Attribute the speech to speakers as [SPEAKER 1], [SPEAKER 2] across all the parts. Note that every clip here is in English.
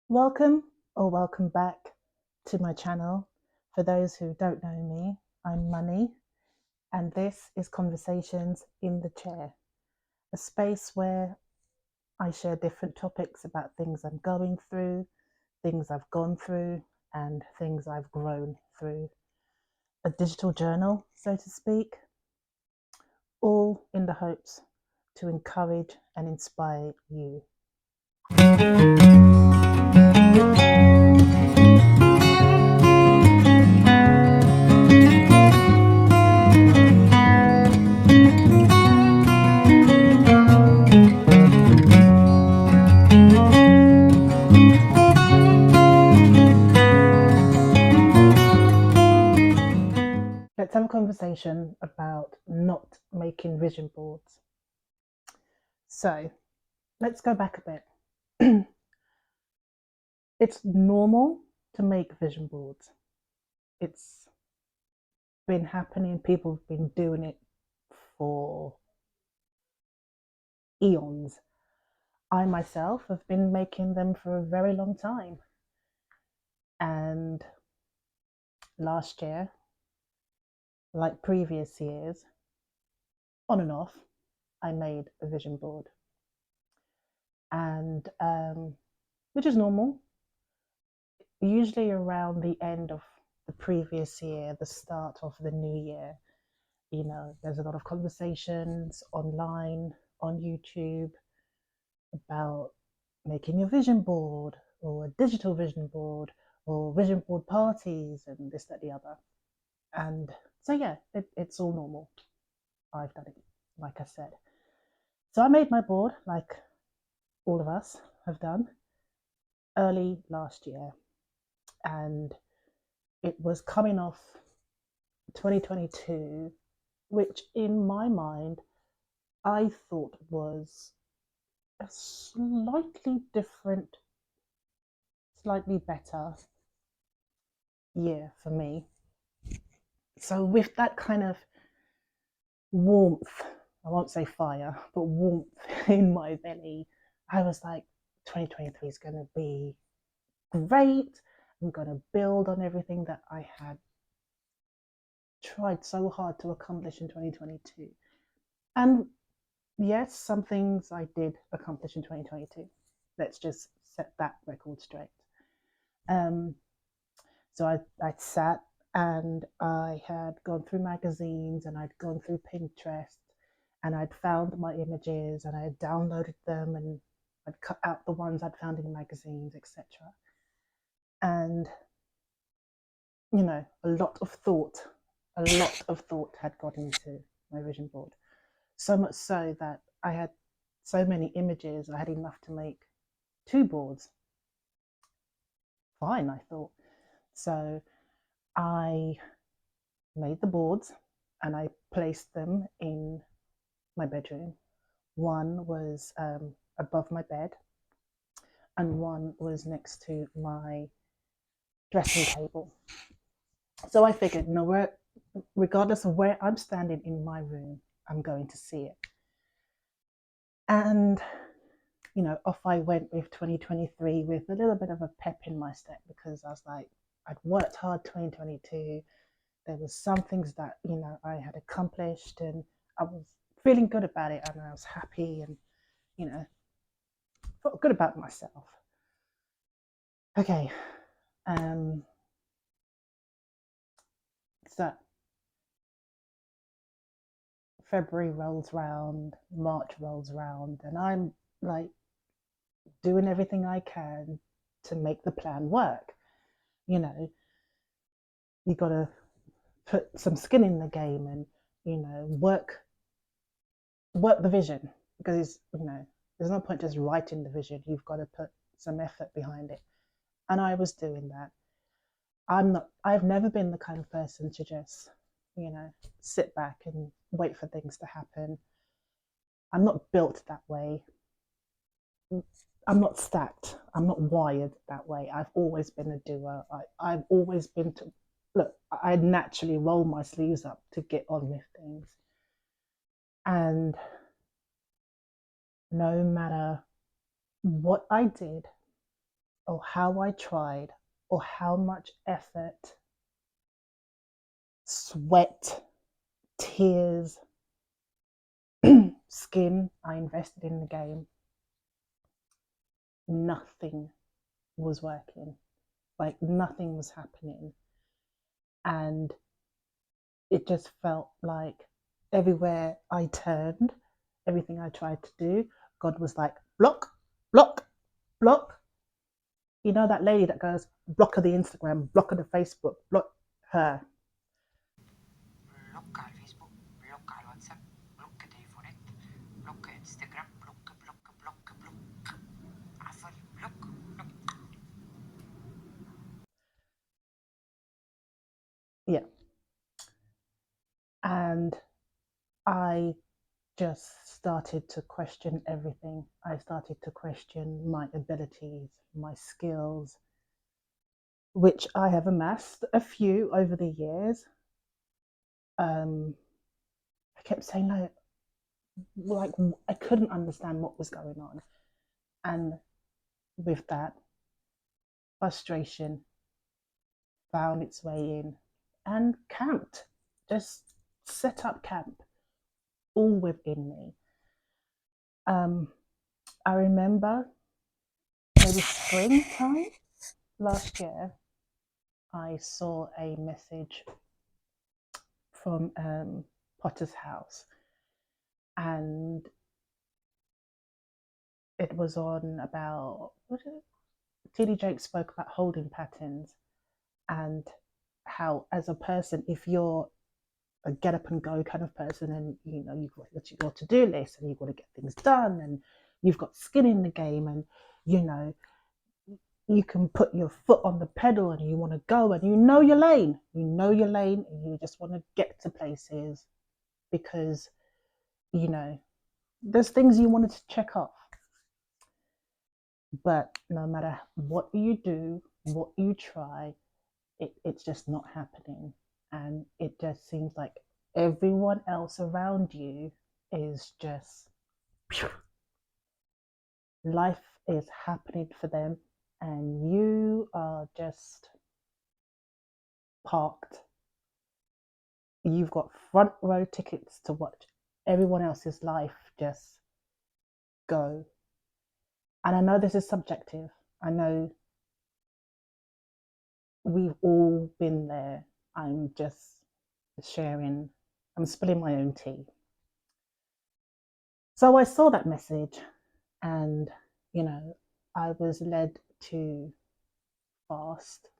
[SPEAKER 1] Welcome or welcome back to my channel. For those who don't know me, I'm Money, and this is Conversations in the Chair, a space where I share different topics about things I'm going through, things I've gone through, and things I've grown through. A digital journal, so to speak, all in the hopes to encourage and inspire you. Let's have a conversation about not making vision boards. So let's go back a bit. It's normal to make vision boards. It's been happening, people have been doing it for eons. I myself have been making them for a very long time. And last year, like previous years, on and off, I made a vision board. And which is normal. Usually around the end of the previous year, the start of the new year, there's a lot of conversations online, on YouTube, about making your vision board or a digital vision board or vision board parties and this, that, the other. And so, yeah, it's all normal. I've done it, like I said. So I made my board, like all of us have done, early last year. And it was coming off 2022, which in my mind, I thought was a slightly different, slightly better year for me. So with that kind of warmth, I won't say fire, but warmth in my belly, I was like, 2023 is going to be great. I'm going to build on everything that I had tried so hard to accomplish in 2022. And yes, some things I did accomplish in 2022. Let's just set that record straight. So I'd sat and I had gone through magazines and I'd gone through Pinterest and I'd found my images and I had downloaded them and I'd cut out the ones I'd found in magazines, etc. And, a lot of thought had gone into my vision board. So much so that I had so many images, I had enough to make 2 boards. Fine, I thought. So I made the boards and I placed them in my bedroom. One was above my bed and one was next to my dressing table. So I figured, regardless of where I'm standing in my room, I'm going to see it. And, off I went with 2023 with a little bit of a pep in my step because I was like, I'd worked hard 2022. There was some things that, I had accomplished and I was feeling good about it and I was happy and, felt good about myself. Okay. So February rolls round, March rolls round, and I'm like doing everything I can to make the plan work. You got to put some skin in the game and, work the vision because, there's no point just writing the vision. You've got to put some effort behind it. And I was doing that. I've never been the kind of person to just, sit back and wait for things to happen. I'm not built that way. I'm not stacked. I'm not wired that way. I've always been a doer. I've always been look, I naturally roll my sleeves up to get on with things. And no matter what I did, or how I tried or how much effort, sweat, tears, skin I invested in the game, nothing was working. Like nothing was happening. And it just felt like everywhere I turned, everything I tried to do, God was like, block, block, block. You know that lady that goes, block her the Instagram, block her the Facebook, block her.
[SPEAKER 2] Blocka Facebook, blocka WhatsApp, blocka telefonet, blocka Instagram, blocka, blocka, blocka, blocka. عفوا block, block.
[SPEAKER 1] Yeah. And I just started to question everything. I started to question my abilities, my skills, which I have amassed a few over the years. I kept saying no, like I couldn't understand what was going on. And with that, frustration found its way in and camped, just set up camp all within me. Um, I remember maybe springtime last year, I saw a message from Potter's House, and it was on about what is it? TD Jake spoke about holding patterns and how, as a person, if you're a get up and go kind of person, and you know you've got to do list and you've got to get things done, and you've got skin in the game, and you know you can put your foot on the pedal and you want to go and you know your lane and you just want to get to places because you know there's things you wanted to check off, but no matter what you do, what you try, it's just not happening. And it just seems like everyone else around you is just, life is happening for them, and you are just parked. You've got front row tickets to watch everyone else's life just go. And I know this is subjective. I know we've all been there. I'm just sharing, I'm spilling my own tea. So I saw that message and, you know, I was led to fast.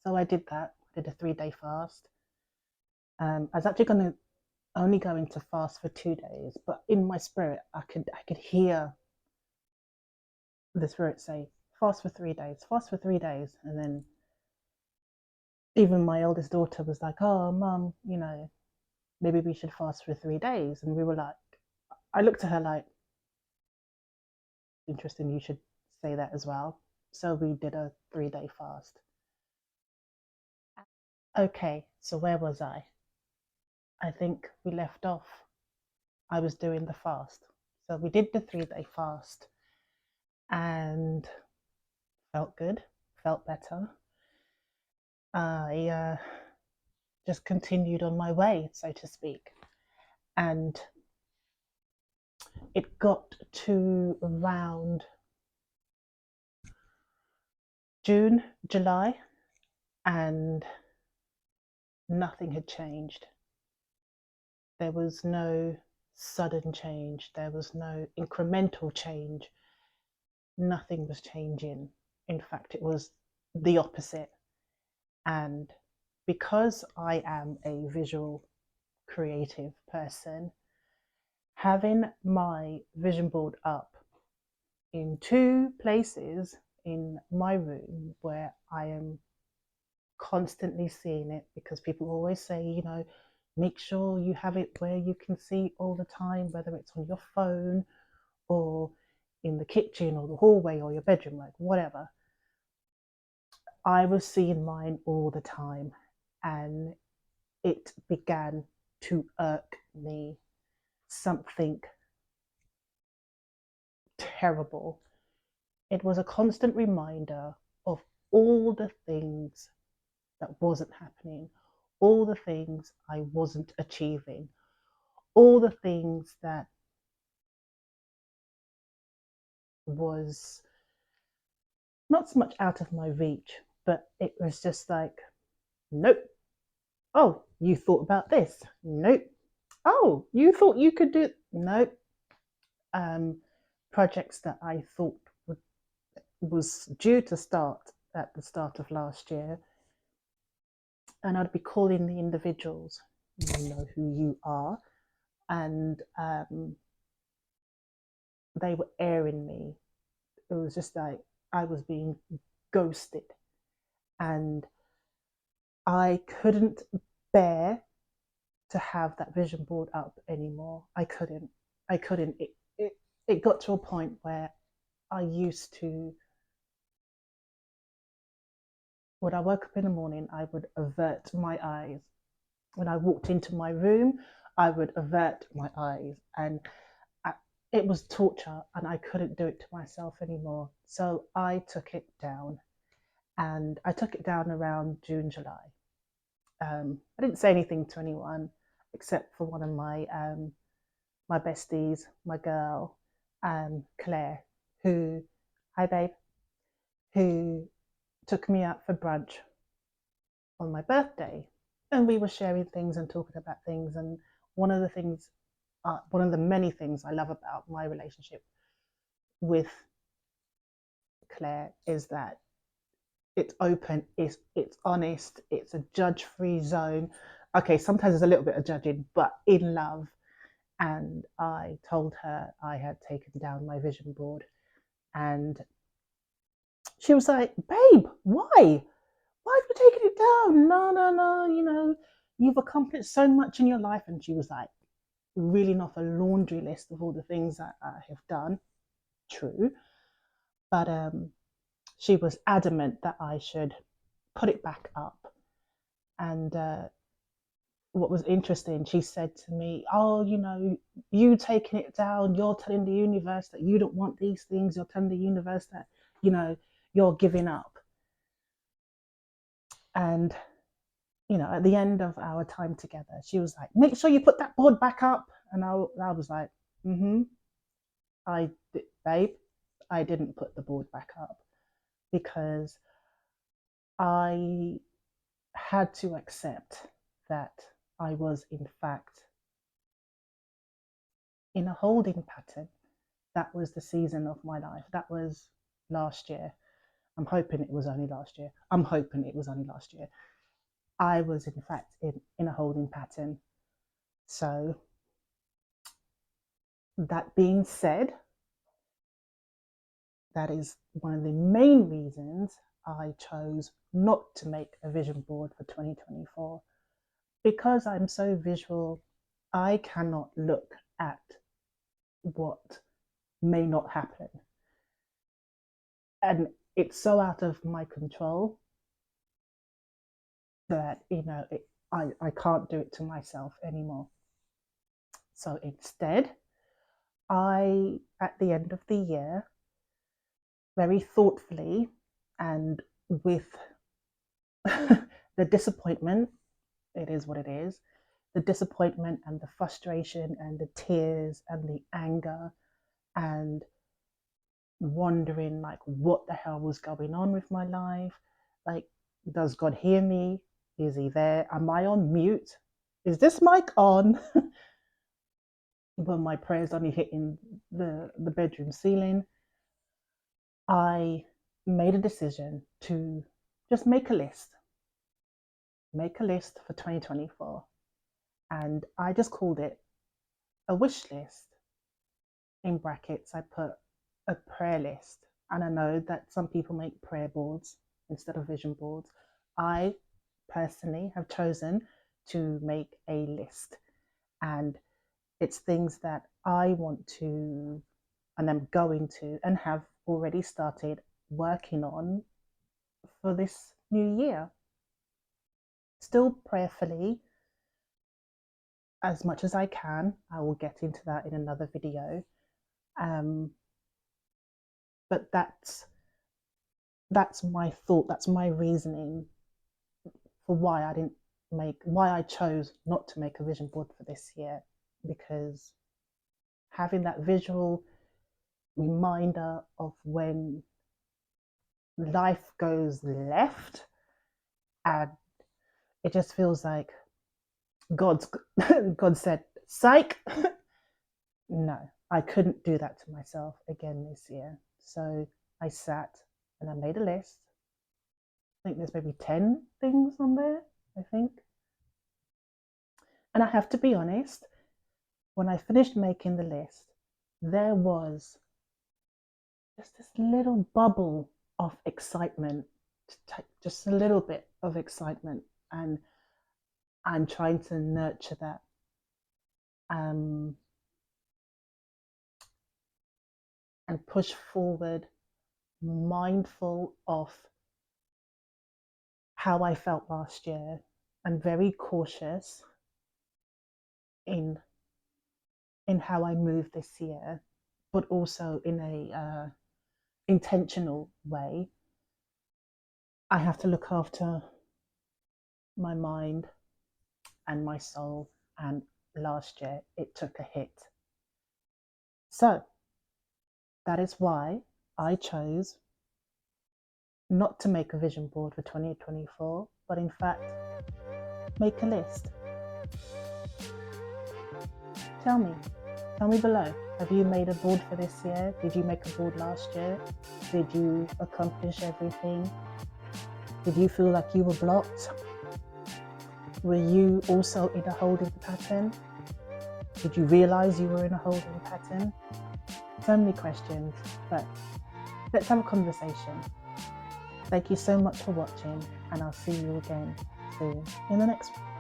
[SPEAKER 1] So I did that, did a 3 day fast. I was actually going to only go into fast for 2 days, but in my spirit, I could hear the spirit say, fast for 3 days, fast for 3 days. And then even my eldest daughter was like, oh, mum, you know, maybe we should fast for 3 days. And we were like, I looked at her like, interesting, you should say that as well. So we did a 3 day fast. Okay, so where was I? I think we left off. I was doing the fast. So we did the 3 day fast and felt good, felt better. I just continued on my way, so to speak. And it got to around June, July, and nothing had changed. There was no sudden change, there was no incremental change. Nothing was changing. In fact, it was the opposite. And because I am a visual creative person, having my vision board up in 2 places in my room where I am constantly seeing it, because people always say, you know, make sure you have it where you can see all the time, whether it's on your phone or in the kitchen or the hallway or your bedroom, like whatever. I was seeing mine all the time, and it began to irk me. Something terrible It was a constant reminder of all the things that wasn't happening, all the things I wasn't achieving, all the things that was not so much out of my reach, but it was just like, nope. Oh, you thought about this? Nope. Oh, you thought you could do? Nope. Um, Projects that I thought was due to start at the start of last year, and I'd be calling the individuals, you know who you are, and they were airing me. It was just like I was being ghosted, and I couldn't bear to have that vision board up anymore. I couldn't. I couldn't. It got to a point where I used to, when I woke up in the morning, I would avert my eyes. When I walked into my room, I would avert my eyes. And I, it was torture, and I couldn't do it to myself anymore. So I took it down. And I took it down around June, July. I didn't say anything to anyone except for one of my besties, my girl, Claire, who, hi babe, who took me out for brunch on my birthday, and we were sharing things and talking about things. And one of the things, one of the many things I love about my relationship with Claire is that it's open, it's honest, it's a judge-free zone. Okay, sometimes there's a little bit of judging, but in love. And I told her I had taken down my vision board, and she was like, "Babe, why? Why have you taken it down? No, no, no. You've accomplished so much in your life." And she was like, reeling off a laundry list of all the things that I have done. True, but she was adamant that I should put it back up. And what was interesting, she said to me, "Oh, you taking it down, you're telling the universe that you don't want these things. You're telling the universe that, you know, you're giving up." And, at the end of our time together, she was like, "Make sure you put that board back up." And I was like, mm-hmm, babe, I didn't put the board back up because I had to accept that I was, in fact, in a holding pattern. That was the season of my life. That was last year. I'm hoping it was only last year. I was, in fact, in a holding pattern. So, that being said, that is one of the main reasons I chose not to make a vision board for 2024. Because I'm so visual, I cannot look at what may not happen. And it's so out of my control that, I can't do it to myself anymore. So instead, at the end of the year, very thoughtfully and with the disappointment, it is what it is, the disappointment and the frustration and the tears and the anger and wondering like what the hell was going on with my life. Like, does God hear me? Is he there? Am I on mute? Is this mic on? When my prayers only hitting the bedroom ceiling, I made a decision to just make a list for 2024. And I just called it a wish list. In brackets, I put a prayer list. And I know that some people make prayer boards instead of vision boards. I personally have chosen to make a list. And it's things that I want to, and I'm going to, and have already started working on for this new year. Still prayerfully, as much as I can. I will get into that in another video. But that's my thought, that's my reasoning for why I chose not to make a vision board for this year, because having that visual reminder of when life goes left, and it just feels like God said, psych. No, I couldn't do that to myself again this year. So I sat and I made a list. I think there's maybe 10 things on there, I think. And I have to be honest, when I finished making the list, there was just this little bubble of excitement, just a little bit of excitement. And I'm trying to nurture that. And push forward, mindful of how I felt last year, and very cautious in how I move this year, but also in a intentional way. I have to look after my mind and my soul, and last year it took a hit. So that is why I chose not to make a vision board for 2024, but in fact, make a list. Tell me below. Have you made a board for this year? Did you make a board last year? Did you accomplish everything? Did you feel like you were blocked? Were you also in a holding pattern? Did you realize you were in a holding pattern? So many questions, but let's have a conversation. Thank you so much for watching, and I'll see you again soon in the next one.